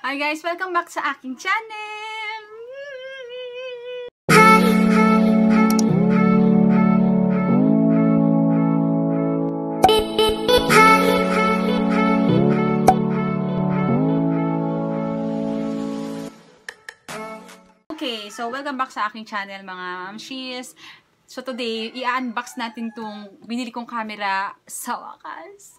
Hi guys! Welcome back sa aking channel! Okay, so welcome back sa aking channel mga mamshis. So today, i-unbox natin tong binili kong camera sa wakas.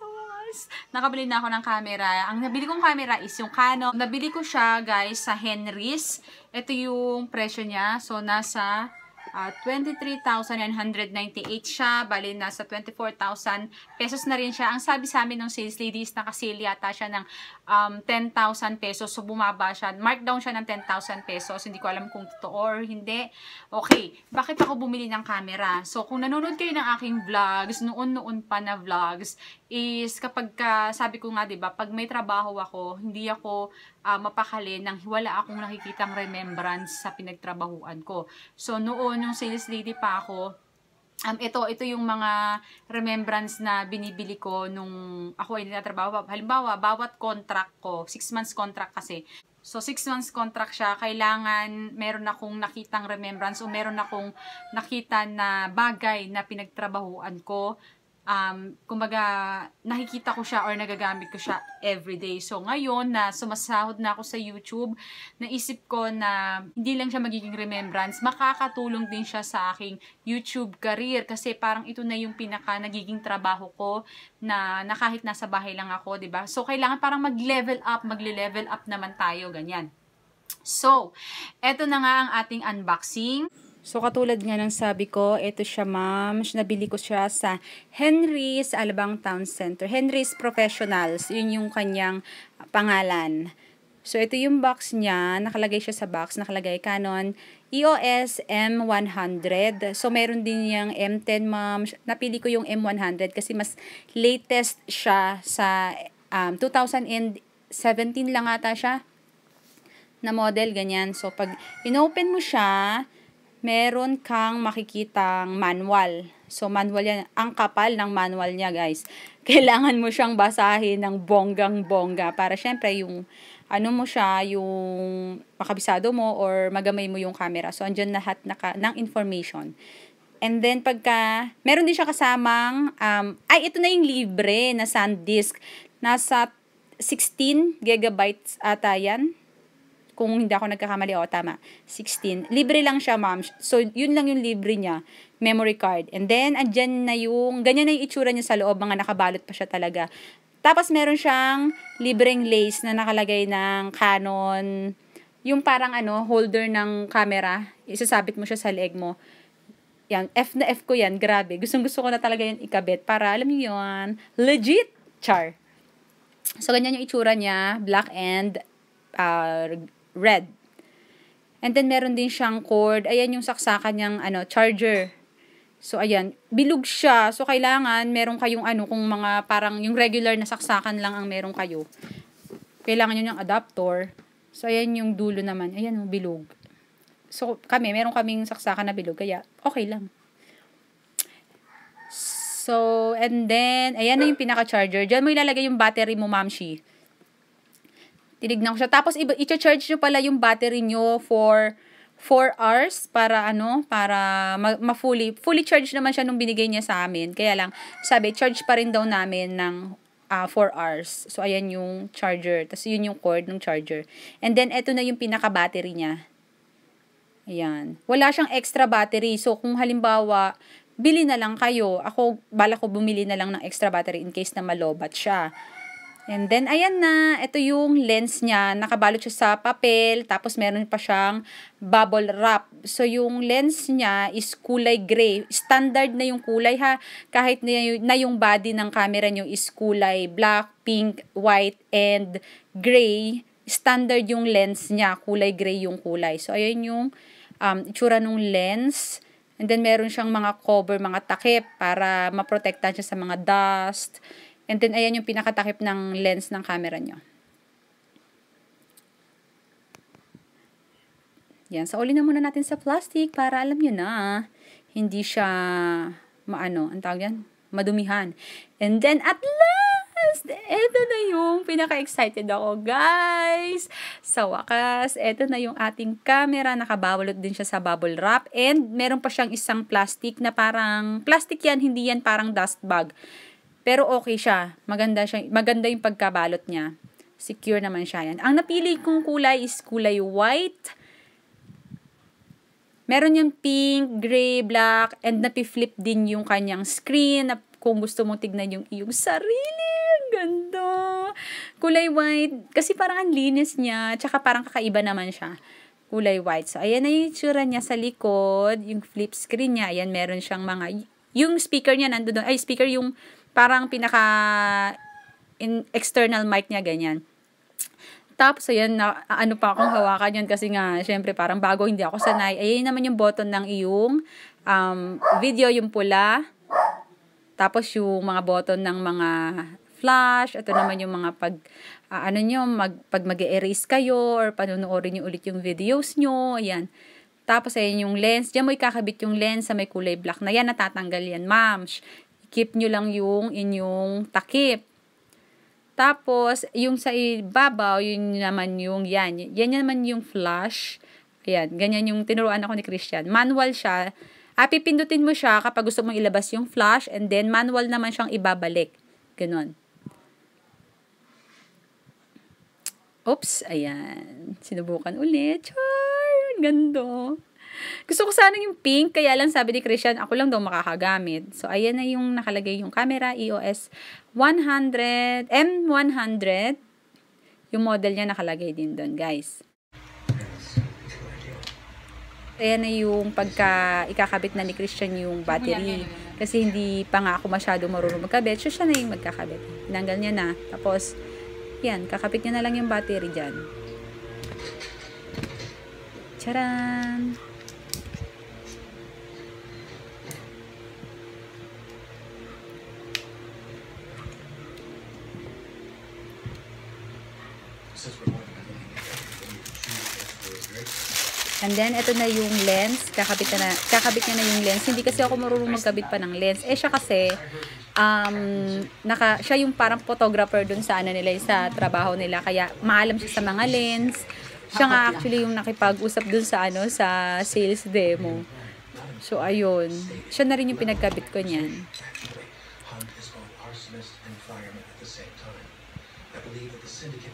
Nakabili na ako ng camera. Ang nabili kong camera is yung Canon. Nabili ko siya guys sa Henry's. Ito yung presyo niya. So nasa 23,998 siya. Bali nasa 24,000 pesos na rin siya. Ang sabi sa amin ng sales lady is nakasale yata siya ng 10,000 pesos. So bumaba siya. Markdown siya ng 10,000 pesos. Hindi ko alam kung totoo or hindi. Okay. Bakit ako bumili ng camera? So kung nanonood kayo ng aking vlogs, noon pa na vlogs, is kapag sabi ko nga, diba, pag may trabaho ako, hindi ako mapakali nang wala akong nakikitang remembrance sa pinagtrabahuan ko. So noon, yung sales lady pa ako, ito yung mga remembrance na binibili ko nung ako ay nagtatrabaho. Halimbawa, bawat contract ko, 6 months contract kasi. So, 6 months contract siya, kailangan meron akong nakitang remembrance o meron akong nakita na bagay na pinagtrabahuan ko. Kumbaga, nakikita ko siya or nagagamit ko siya everyday. So, ngayon na sumasahod na ako sa YouTube, naisip ko na hindi lang siya magiging remembrance, makakatulong din siya sa aking YouTube career. Kasi parang ito na yung pinaka nagiging trabaho ko na kahit nasa bahay lang ako, diba? So, kailangan parang mag-level up, magle-level up naman tayo, ganyan. So, eto na nga ang ating unboxing. So, katulad nga ng sabi ko, ito siya ma'am. Nabili ko siya sa Henry's Alabang Town Center. Henry's Professionals. Yun yung kanyang pangalan. So, ito yung box niya. Nakalagay siya sa box. Nakalagay Canon EOS M100. So, meron din yung M10 ma'am. Napili ko yung M100 kasi mas latest siya sa 2017 lang ata siya na model. Ganyan. So, pag inopen mo siya, meron kang makikitang manual. So, manual yan. Ang kapal ng manual niya, guys. Kailangan mo siyang basahin ng bonggang-bongga para syempre yung ano mo siya, yung makabisado mo or magamay mo yung camera. So, andyan lahat ng information. And then, meron din siya kasamang, ito na yung libre na SanDisk. Nasa 16 gigabytes ata yan. Kung hindi ako nagkakamali, tama. 16. Libre lang siya, ma'am. So, yun lang yung libre niya. Memory card. And then, andyan na ganyan na yung itsura niya sa loob. Mga nakabalot pa siya talaga. Tapos, meron siyang libreng lace na nakalagay ng Canon. Yung parang, holder ng camera. Isasabit mo siya sa leeg mo. Yan. F na F ko yan. Grabe. Gustong-gusto ko na talaga yan ikabit. Para, alam niyo yun, legit. Char. So, ganyan yung itsura niya. Black and red. And then, meron din siyang cord. Ayan yung saksakan niyang, charger. So, ayan. Bilog siya. So, kailangan, meron kayong, kung mga parang yung regular na saksakan lang ang meron kayo. Kailangan nyo ng adapter. So, ayan yung dulo naman. Ayan, bilog. So, meron kaming saksakan na bilog. Kaya, okay lang. So, and then, ayan na yung pinaka-charger. Diyan mo ilalagay yung battery mo, mamshi. Tinignan ko siya. Tapos, i-charge nyo pala yung battery nyo for 4 hours para fully charge naman siya nung binigay niya sa amin. Kaya lang, sabi, charge pa rin daw namin ng 4 hours. So, ayan yung charger. Tapos, yun yung cord ng charger. And then, eto na yung pinaka-battery niya. Ayan. Wala siyang extra battery. So, kung halimbawa, bili na lang kayo. Bala ko bumili na lang ng extra battery in case na malobat siya. And then, ayan na. Ito yung lens niya. Nakabalot siya sa papel. Tapos, meron pa siyang bubble wrap. So, yung lens niya is kulay gray. Standard na yung kulay, ha. Kahit na yung body ng camera niyo is kulay black, pink, white, and gray. Standard yung lens niya. Kulay gray yung kulay. So, ayan yung itsura ng lens. And then, meron siyang mga cover, mga takip para maprotektahan siya sa mga dust. And then, ayan yung pinakatakip ng lens ng camera nyo. Yan. So, uli na muna natin sa plastic para alam nyo na, hindi siya, ang tawag yan? Madumihan. And then, at last, eto na yung pinaka-excited ako, guys. Sa wakas, eto na yung ating camera. Nakabalot din siya sa bubble wrap. And meron pa siyang isang plastic na parang, plastic yan, hindi yan parang dust bag. Pero okay siya. Maganda yung pagkabalot niya. Secure naman siya yan. Ang napili kong kulay is kulay white. Meron yung pink, gray, black, and napi-flip din yung kanyang screen. Kung gusto mong tignan yung iyong sarili. Ang ganda. Kulay white. Kasi parang ang linis niya. Tsaka parang kakaiba naman siya. Kulay white. So, ayan na yung itsura niya sa likod. Yung flip screen niya. Ayan, meron siyang mga... Yung speaker niya nandun doon. Ay, speaker yung parang pinaka... external mic niya, ganyan. Tapos, ayan, ano pa akong hawakan yun kasi nga, syempre, parang bago, hindi ako sanay. Ayan naman yung button ng iyong video, yung pula. Tapos yung mga button ng mga flash, ito naman yung mga pag mag-erase kayo or panonoorin nyo ulit yung videos nyo, ayan. Tapos ayan yung lens, diyan mo ikakabit yung lens sa may kulay black na yan, natatanggal yan, ma'am. Keep nyo lang yung inyong takip. Tapos, yung sa ibabaw, yun naman yung yan naman yung flash. Ayan, ganyan yung tinuruan ako ni Christian. Manual siya. Pipindutin mo siya kapag gusto mong ilabas yung flash and then manual naman siyang ibabalik. Ganon. Oops, ayan. Sinubukan ulit. Char! Ganda. Gusto ko sana yung pink, kaya lang sabi ni Christian, ako lang daw makakagamit. So, ayan na yung nakalagay yung camera, EOS 100, M100. Yung model niya nakalagay din doon, guys. Ayan na yung pagka ikakabit na ni Christian yung battery. Kasi hindi pa nga ako masyado marunong magkabit. So, siya na yung magkakabit. Tinanggal niya na. Tapos, yan, kakabit niya na lang yung battery dyan. Charan! And then, ito na yung lens. Kakabit niya na yung lens. Hindi kasi ako marunong magkabit pa ng lens. Siya kasi, siya yung parang photographer dun sa nila, sa trabaho nila. Kaya, maalam siya sa mga lens. Siya nga actually yung nakipag-usap dun sa sa sales demo. So, ayun. Siya na rin yung pinagkabit ko niyan.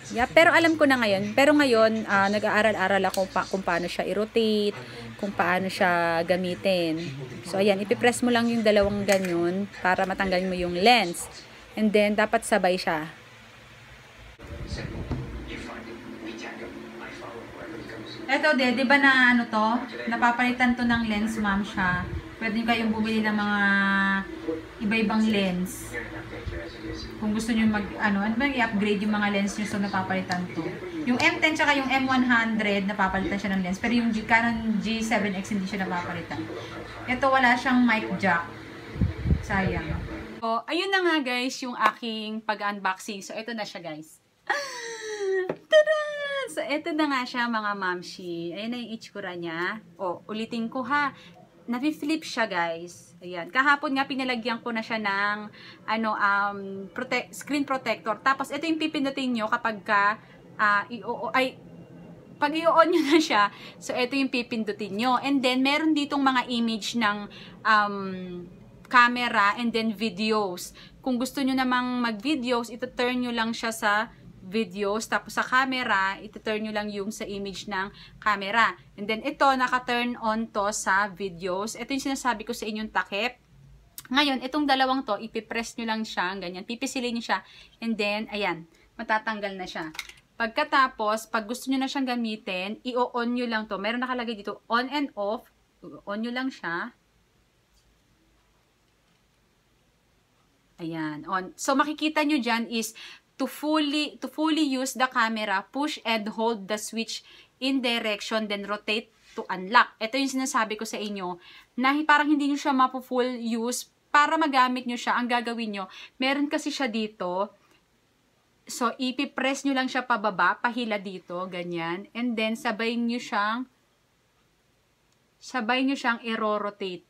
Yeah, pero alam ko na ngayon. Pero ngayon, nag-aaral-aral ako kung paano siya i-rotate, kung paano siya gamitin. So, ayan, ipipress mo lang yung dalawang ganyan para matanggal mo yung lens. And then, dapat sabay siya. Eto, di ba na ano to? Napapalitan to ng lens, ma'am siya. Pwede nyo kayong bumili ng mga iba-ibang lens. Kung gusto nyo i-upgrade yung mga lens nyo, so napapalitan to. Yung M10 tsaka yung M100, napapalitan siya ng lens. Pero yung Canon G7X, hindi siya napapalitan. Ito, wala siyang mic jack. Sayang. So, ayun na nga guys, yung aking pag-unboxing. So, ito na siya guys. Tada! So, ito na nga siya mga mamshi. Ayan na yung itsura niya. Ulitin ko ha. Napi-flip siya guys. Ayan. Kahapon nga pinalagyan ko na siya ng screen protector. Tapos ito yung pipindutin nyo kapag pag i-on nyo na siya. So ito yung pipindutin nyo. And then meron ditong mga image ng camera and then videos. Kung gusto nyo namang mag-videos, ito turn nyo lang siya sa videos, tapos sa camera, ito-turn nyo lang yung sa image ng camera. And then, ito, naka-turn on to sa videos. Ito yung sinasabi ko sa inyong takip. Ngayon, itong dalawang to, ipipress nyo lang siya, ganyan, pipisilin nyo siya, and then, ayan, matatanggal na siya. Pagkatapos, pag gusto nyo na siyang gamitin, i-on nyo lang to. Meron nakalagay dito, on and off, on nyo lang siya. Ayan, on. So, makikita nyo dyan is, to fully use the camera, push and hold the switch in direction, then rotate to unlock. Ito yung sinasabi ko sa inyo, na parang hindi nyo siya mapu-full use, para magamit nyo siya, ang gagawin nyo, meron kasi siya dito, so ipipress nyo lang siya pababa, pahila dito, ganyan, and then sabay nyo siyang i-rotate.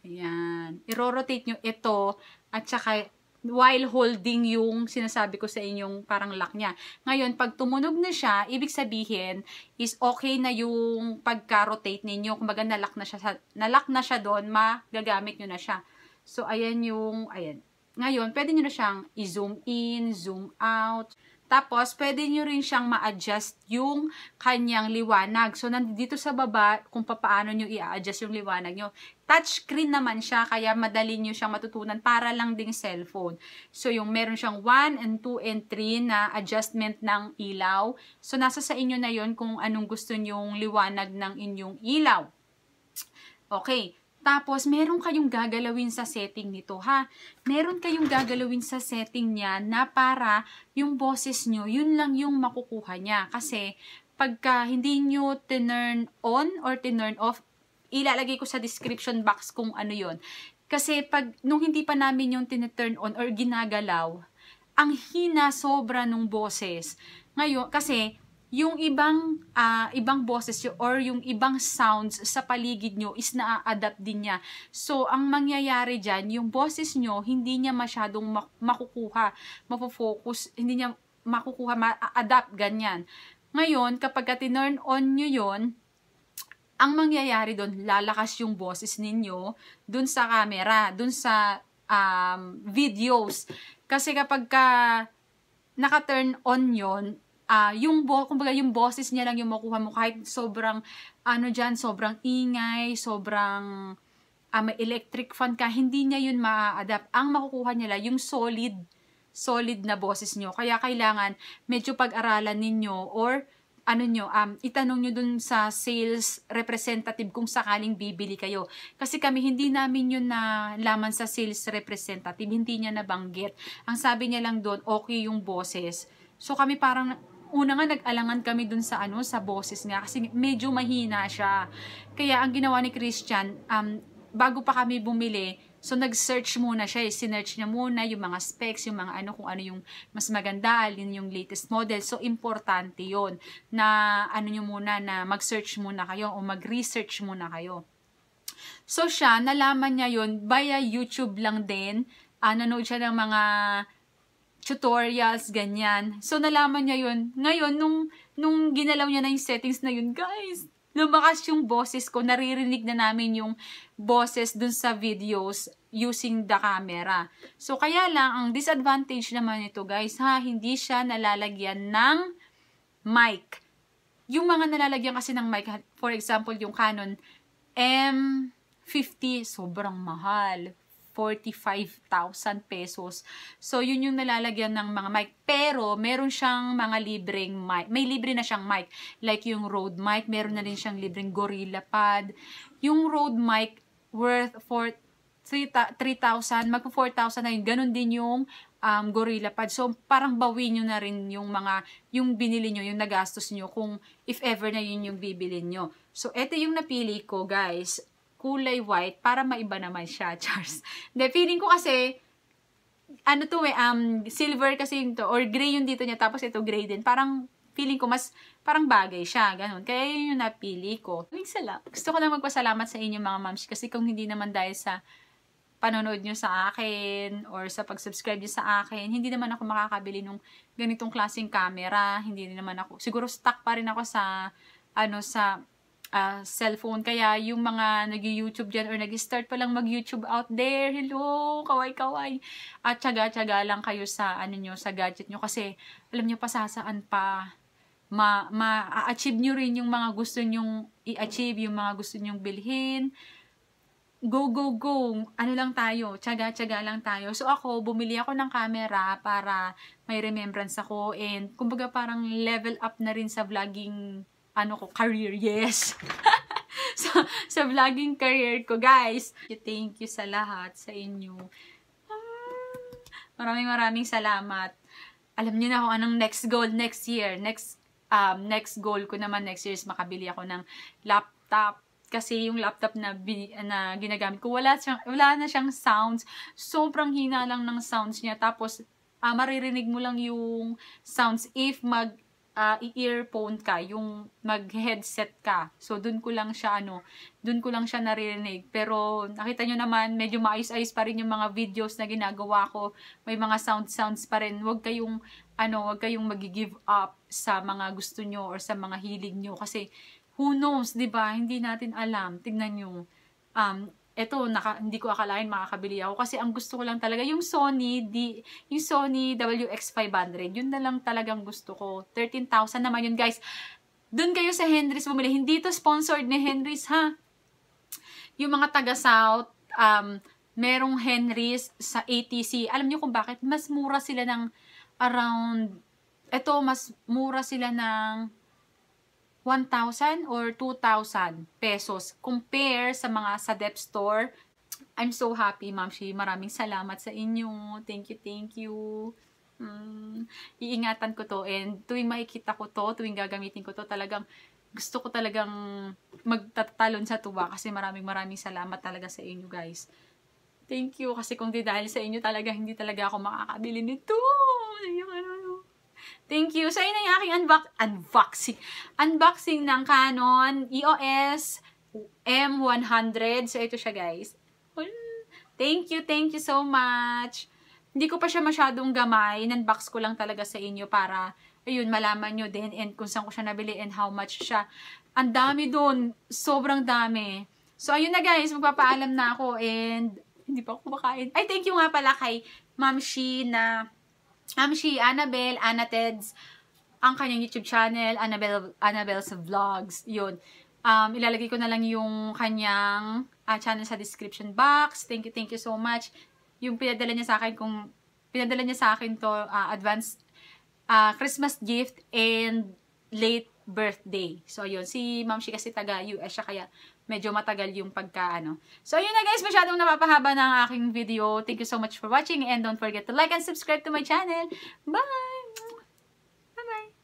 Ayan, i-rotate nyo ito, at saka while holding yung sinasabi ko sa inyong parang lock niya. Ngayon, pag tumunog na siya, ibig sabihin is okay na yung pagka-rotate ninyo. Kumbaga, nalock na siya doon, magagamit nyo na siya. So, ayan yung, ayan. Ngayon, pwede nyo na siyang i-zoom in, zoom out. Tapos, pwede nyo rin siyang ma-adjust yung kanyang liwanag. So, nandito sa baba, kung paano nyo i-adjust yung liwanag nyo. Touchscreen naman siya, kaya madali nyo siyang matutunan para lang ding cellphone. So, yung meron siyang 1 and 2 and 3 na adjustment ng ilaw. So, nasa sa inyo na yon kung anong gusto nyong liwanag ng inyong ilaw. Okay. Tapos, meron kayong gagalawin sa setting nito, ha? Meron kayong gagalawin sa setting niya na para yung boses nyo, yun lang yung makukuha niya. Kasi, pagka hindi nyo tinurn on or tinurn off, ilalagay ko sa description box kung ano yon. Kasi, nung hindi pa namin yung tinurn on or ginagalaw, ang hina sobra nung boses. Ngayon, kasi, yung ibang boses or yung ibang sounds sa paligid nyo is na-adapt din niya. So, ang mangyayari dyan, yung boses nyo, hindi niya masyadong makukuha, mapofocus, hindi niya makukuha, ma-adapt, ganyan. Ngayon, kapag tinurn on nyo yon, ang mangyayari doon, lalakas yung boses ninyo dun sa camera, dun sa videos. Kasi kapag naka-turn on yon, kumbaga yung boses niya lang yung makuha mo kahit sobrang sobrang ingay, sobrang may electric fan ka, hindi niya yun ma-adapt. Ang makukuha niya lang yung solid na boses nyo. Kaya kailangan medyo pag-aralan ninyo or itanong nyo dun sa sales representative kung sakaling bibili kayo. Kasi kami, hindi namin yun na laman sa sales representative, hindi niya nabanggit. Ang sabi niya lang doon, okay yung boses. So kami parang una nga nag-alangan kami dun sa sa boses nga kasi medyo mahina siya. Kaya ang ginawa ni Christian, bago pa kami bumili, so nag-search muna siya, sinearch niya muna yung mga specs, yung mga kung ano yung mas maganda, alin yung latest model. So importante yon na nyo muna na mag-search muna kayo o mag-research muna kayo. So siya, nalaman niya yon via YouTube lang din, nanood siya ng mga tutorials, ganyan. So, nalaman niya yun. Ngayon, nung ginalaw niya na yung settings na yun, guys, lumakas yung boses ko. Naririnig na namin yung boses dun sa videos using the camera. So, kaya lang, ang disadvantage naman ito, guys, hindi siya nalalagyan ng mic. Yung mga nalalagyan kasi ng mic, for example, yung Canon M50, sobrang mahal. 45,000 pesos. So, yun yung nalalagyan ng mga mic. Pero, meron siyang mga libreng mic. May libre na siyang mic. Like yung Rode mic, meron na rin siyang libreng GorillaPod. Yung Rode mic, worth for 3,000, magpo-4,000 na yun. Ganon din yung GorillaPod. So, parang bawin nyo na rin yung binili nyo, yung nagastos nyo, kung if ever na yun yung bibili nyo. So, eto yung napili ko, guys. Kulay white, para maiba naman siya, Charles. Hindi, feeling ko kasi, silver kasi yung to, or gray yung dito niya, tapos ito gray din. Parang, feeling ko parang bagay siya, ganun. Kaya yun yung napili ko. Gusto ko lang magpasalamat sa inyo mga moms, kasi kung hindi naman dahil sa panonood nyo sa akin, or sa pag-subscribe nyo sa akin, hindi naman ako makakabili nung ganitong klaseng camera. Hindi naman ako, siguro stuck pa rin ako sa, cellphone. Kaya yung mga nag-YouTube dyan or nag-start pa lang mag-YouTube out there, hello, kaway-kaway. At tsaga-tsaga lang kayo sa sa gadget nyo kasi alam nyo pa sasaan pa ma-achieve nyo rin yung mga gusto nyong i-achieve, yung mga gusto nyong bilhin. Go, go, go. Lang tayo, tsaga-tsaga lang tayo. So ako, bumili ako ng camera para may remembrance ako and kumbaga parang level up na rin sa vlogging career, yes. So, sa vlogging career ko, guys. Thank you sa lahat, sa inyo. Maraming salamat. Alam niyo na kung anong next goal next year. Next goal ko naman next year is makabili ako ng laptop. Kasi yung laptop na ginagamit ko, wala na siyang sounds. Sobrang hina lang ng sounds niya. Tapos, maririnig mo lang yung sounds if i-earphone ka, yung mag-headset ka. So, dun ko lang siya, dun ko lang siya naririnig. Pero, nakita nyo naman, medyo maayos-ayos pa rin yung mga videos na ginagawa ko. May mga sounds pa rin. Huwag kayong, huwag kayong mag-give up sa mga gusto nyo or sa mga hilig nyo. Kasi, who knows, di ba? Hindi natin alam. Tignan nyo. Eto, hindi ko akalain makakabili ako kasi ang gusto ko lang talaga yung Sony WX500. Yun na lang talagang gusto ko. 13,000 naman yun, guys. Doon kayo sa Henry's bumili. Hindi to sponsored ni Henry's, ha? Yung mga taga-South, merong Henry's sa ATC. Alam niyo kung bakit? Mas mura sila ng mas mura sila ng 1,000 or 2,000 pesos compare sa mga sa Dep Store. I'm so happy, Ma'am Shi. Maraming salamat sa inyo. Thank you. Iingatan ko to, and tuwing makikita ko to, tuwing gagamitin ko to, talagang gusto ko talagang magtatalon sa tuwa kasi maraming salamat talaga sa inyo, guys. Thank you, kasi kung di dahil sa inyo talaga, hindi talaga ako makakabili nito. Thank you. So, yun ang aking unboxing ng Canon EOS M100. So, ito siya, guys. Thank you so much. Hindi ko pa siya masyadong gamay. In-unbox ko lang talaga sa inyo para, ayun, malaman nyo din and kung saan ko siya nabili and how much siya. Ang dami doon. Sobrang dami. So, ayun na, guys. Magpapaalam na ako and hindi pa ako kumakain. Ay, thank you nga pala kay Ma'am Shi Annabelle, Anateds, ang kanyang YouTube channel, Annabelle's Vlogs, yun. Ilalagay ko na lang yung kanyang channel sa description box. Thank you so much. Yung pinadala niya sa akin to, advance Christmas gift and late birthday. So, yun. Si Ma'am Shi kasi taga-US siya, kaya medyo matagal yung So, yun na, guys. Masyadong napapahaba ng aking video. Thank you so much for watching and don't forget to like and subscribe to my channel. Bye! Bye-bye!